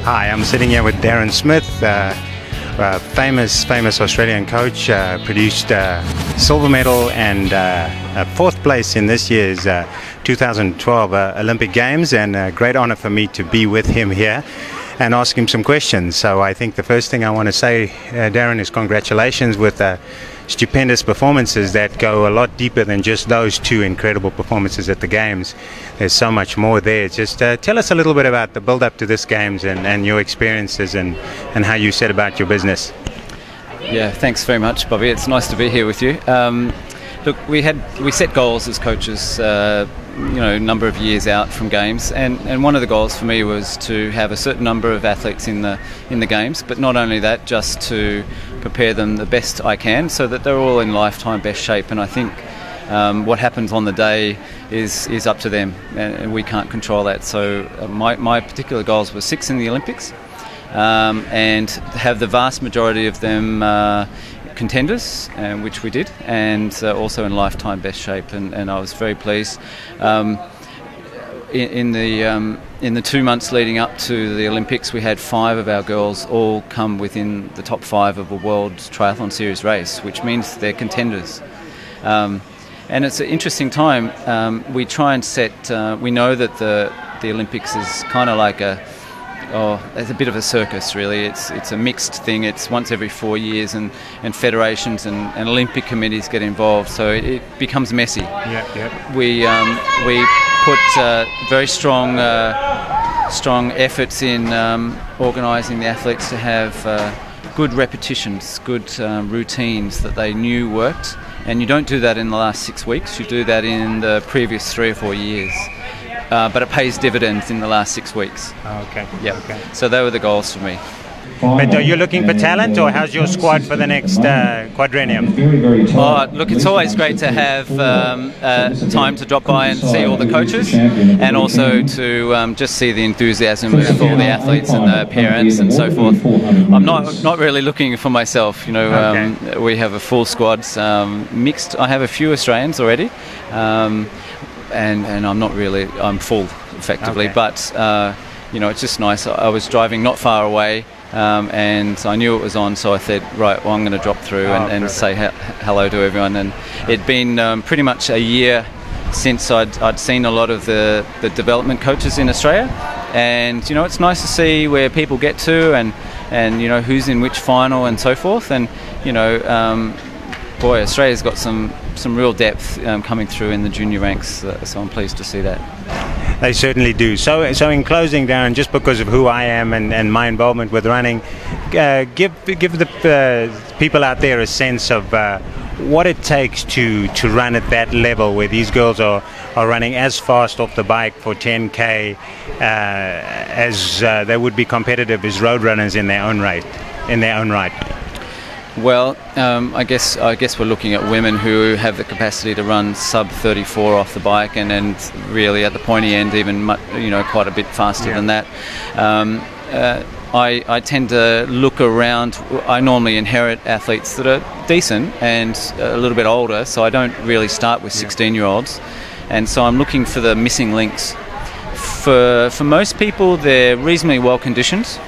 Hi, I'm sitting here with Darren Smith, famous Australian coach, produced silver medal and fourth place in this year's 2012 Olympic Games, and a great honor for me to be with him here and ask him some questions. So I think the first thing I want to say, Darren, is congratulations with stupendous performances that go a lot deeper than just those two incredible performances at the Games. There's so much more there. Just tell us a little bit about the build-up to this Games and your experiences and how you set about your business. Yeah, thanks very much, Bobby. It's nice to be here with you. Look, we set goals as coaches, a number of years out from Games, and one of the goals for me was to have a certain number of athletes in the Games, but not only that, just to prepare them the best I can so that they're all in lifetime best shape. And I think what happens on the day is up to them, and we can't control that. So my particular goals were 6 in the Olympics, and have the vast majority of them Contenders, which we did, and also in lifetime best shape, and I was very pleased. In the 2 months leading up to the Olympics, we had 5 of our girls all come within the top 5 of a World Triathlon Series race, which means they're contenders. And it's an interesting time. We try and set. We know that the Olympics is kind of like it's a bit of a circus, really. It's a mixed thing. It's once every 4 years, and federations and Olympic committees get involved, so it becomes messy. Yeah. We put very strong efforts in organising the athletes to have good repetitions, good routines that they knew worked. And you don't do that in the last 6 weeks. You do that in the previous 3 or 4 years. But it pays dividends in the last 6 weeks. Okay. Yeah. Okay. So they were the goals for me. But are you looking for talent, or how's your squad for the next quadrennium? Oh, look, it's always great to have time to drop by and see all the coaches, and also to just see the enthusiasm of all the athletes and the parents and so forth. I'm not really looking for myself. Okay. We have a full squad, mixed. I have a few Australians already. And I'm full, effectively. Okay. But, it's just nice. I was driving not far away, and I knew it was on, so I said, right, well, I'm going to drop through and say hello to everyone. And it'd been pretty much a year since I'd seen a lot of the development coaches in Australia. And, it's nice to see where people get to and who's in which final and so forth. And, boy, Australia's got some real depth coming through in the junior ranks, so I'm pleased to see that. They certainly do. So in closing, Darren, just because of who I am and my involvement with running, give the people out there a sense of what it takes to run at that level, where these girls are running as fast off the bike for 10K as they would be competitive as road runners in their own right. Well, I guess we're looking at women who have the capacity to run sub 34 off the bike, and really at the pointy end even quite a bit faster than that. I tend to look around. I normally inherit athletes that are decent and a little bit older, so I don't really start with 16-year-olds, and so I'm looking for the missing links. For most people, they're reasonably well conditioned,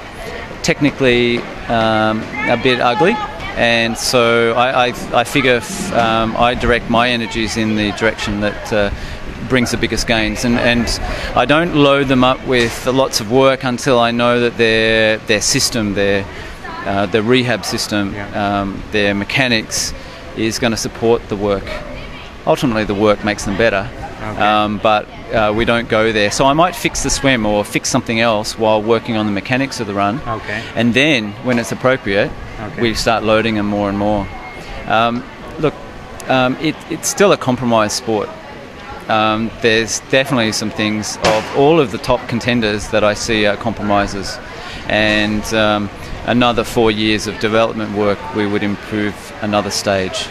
technically a bit ugly. And so I figure I direct my energies in the direction that brings the biggest gains, and I don't load them up with lots of work until I know that their system, their rehab system, their mechanics is going to support the work. Ultimately, the work makes them better, but we don't go there. So I might fix the swim or fix something else while working on the mechanics of the run, and then when it's appropriate, we start loading them more and more. It's still a compromised sport. There's definitely some things of all of the top contenders that I see are compromises, and another 4 years of development work, we would improve another stage.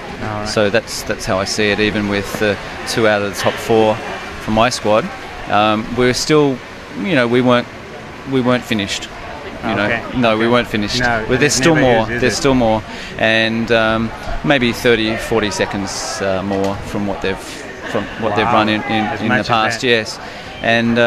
So that's how I see it. Even with 2 out of the top 4 from my squad, we're still, we weren't finished. We weren't finished. No, but there's still more. There's still more, and maybe 30-40 seconds more from what they've run in the past. Yes, and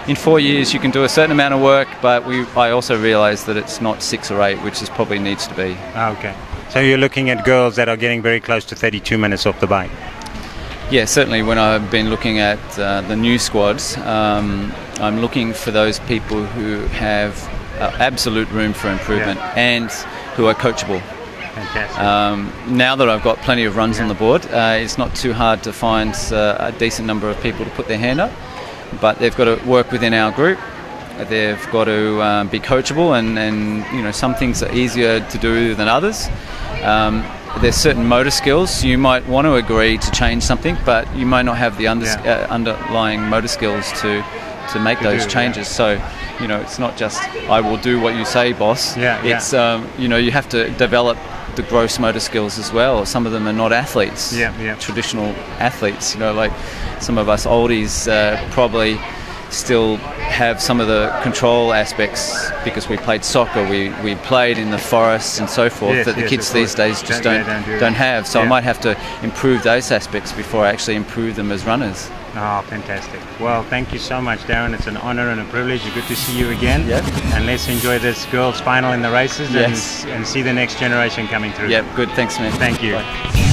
in 4 years you can do a certain amount of work, but I also realised that it's not 6 or 8, which is probably needs to be. Okay. So you're looking at girls that are getting very close to 32 minutes off the bike. Yeah, certainly when I've been looking at the new squads, I'm looking for those people who have absolute room for improvement and who are coachable. Fantastic. Now that I've got plenty of runs on the board, it's not too hard to find a decent number of people to put their hand up, but they've got to work within our group. They've got to be coachable, and you know, some things are easier to do than others. There's certain motor skills. You might want to agree to change something, but you might not have the underlying motor skills to make those changes. So, you know, it's not just I will do what you say, boss. It's you know, you have to develop the gross motor skills as well. Some of them are not athletes, traditional athletes. You know, like some of us oldies probably still have some of the control aspects because we played soccer, we played in the forests and so forth, that the kids these days just don't have. So I might have to improve those aspects before I actually improve them as runners. Oh, fantastic. Well, thank you so much, Darren. It's an honor and a privilege. Good to see you again. And let's enjoy this girls' final in the races and see the next generation coming through. Good. Thanks, man. Thank you. Bye.